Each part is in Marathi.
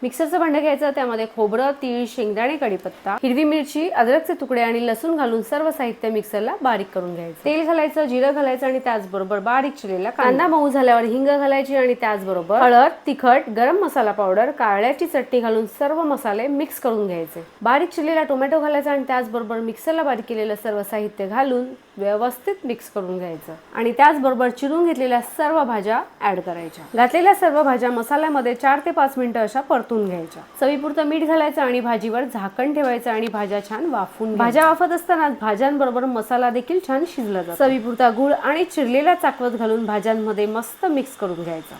मिक्सरचं भांडं घ्यायचं, त्यामध्ये खोबरं, तीळ, शेंगदाणे, कढीपत्ता, हिरवी मिरची, अद्रकचे तुकडे आणि लसूण घालून सर्व साहित्य मिक्सरला बारीक करून घ्यायचं। तेल घालायचं, जिरं घालायचं आणि त्याचबरोबर बारीक चिरलेला कांदा मऊ झाल्यावर हिंग घालायची आणि त्याचबरोबर हळद, तिखट, गरम मसाला पावडर, कारळ्याची चटणी घालून सर्व मसाले मिक्स करून घ्यायचे। बारीक चिरलेला टोमॅटो घालायचा आणि त्याचबरोबर मिक्सरला बारीक केलेलं सर्व साहित्य घालून व्यवस्थित मिक्स करून घ्यायचं आणि त्याचबरोबर चिरून घेतलेल्या सर्व भाज्या ऍड करायच्या। घातलेल्या सर्व भाज्या मसाल्यामध्ये 4 ते 5 मिनिटं अशा परतून घ्यायच्या। चवीपुरतं मीठ घालायचं आणि भाजीवर झाकण ठेवायचं आणि भाज्या छान वाफून भाज्या वाफत असताना भाज्यांबरोबर मसाला देखील छान शिजला जातो। चवीपुरता गूळ आणि चिरलेला चाकवत घालून भाज्यांमध्ये मस्त मिक्स करून घ्यायचा।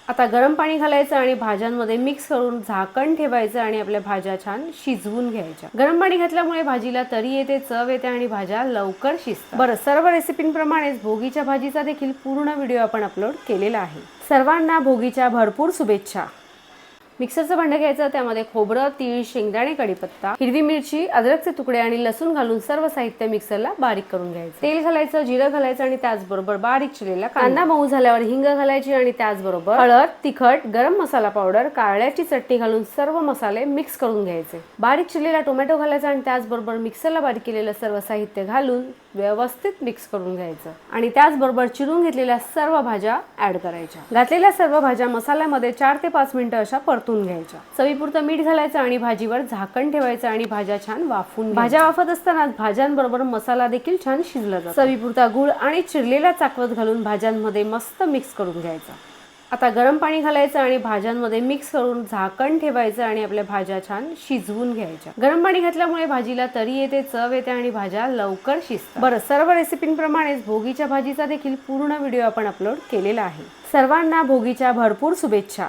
आता गरम पाणी घालायचं आणि भाज्यांमध्ये मिक्स करून झाकण ठेवायचं आणि आपल्या भाज्या छान शिजवून घ्यायच्या। गरम पाणी घातल्यामुळे भाजीला तरी येते, चव येते आणि भाज्या लवकर शिजतात। बरं, सर्व रेसिपींप्रमाणेच भोगीच्या भाजीचा देखील पूर्ण व्हिडिओ आपण अपलोड केलेला आहे। सर्वांना भोगीच्या भरपूर शुभेच्छा। मिक्सरचं भांडं घ्यायचं, त्यामध्ये खोबरं, तीळ, शेंगदाणे, कढीपत्ता, हिरवी मिरची, अद्रकचे तुकडे आणि लसूण घालून सर्व साहित्य मिक्सरला बारीक करून घ्यायचं। तेल घालायचं, जिरं घालायचं आणि त्याचबरोबर बारीक चिरलेला कांदा मऊ झाल्यावर हिंग घालायची आणि त्याचबरोबर हळद, तिखट, गरम मसाला पावडर, कारळ्याची चटणी घालून सर्व मसाले मिक्स करून घ्यायचे। बारीक चिरलेला टोमॅटो घालायचा आणि त्याचबरोबर मिक्सरला बारीक केलेलं सर्व साहित्य घालून व्यवस्थित मिक्स करून घ्यायचं आणि त्याचबरोबर चिरून घेतलेल्या सर्व भाज्या ऍड करायच्या। घातलेल्या सर्व भाज्या मसाल्यामध्ये 4 ते 5 मिनिटं अशा परतून घ्यायच्या। चवीपुरतं मीठ घालायचं आणि भाजीवर झाकण ठेवायचं आणि भाज्या छान वाफून भाज्या वाफत असताना भाज्यांबरोबर मसाला देखील छान शिजला जातो। चवीपुरता गूळ आणि चिरलेला चाकवत घालून भाज्यांमध्ये मस्त मिक्स करून घ्यायचा। आता गरम पाणी घालायचं आणि भाज्यांमध्ये मिक्स करून झाकण ठेवायचं आणि आपल्या भाज्या छान शिजवून घ्यायच्या। गरम पाणी घातल्यामुळे भाजीला तरी येते, चव येते आणि भाज्या लवकर शिजतात। बरं, सर्व रेसिपींप्रमाणेच भोगीच्या भाजीचा देखील पूर्ण व्हिडिओ आपण अपलोड केलेला आहे। सर्वांना भोगीच्या भरपूर शुभेच्छा।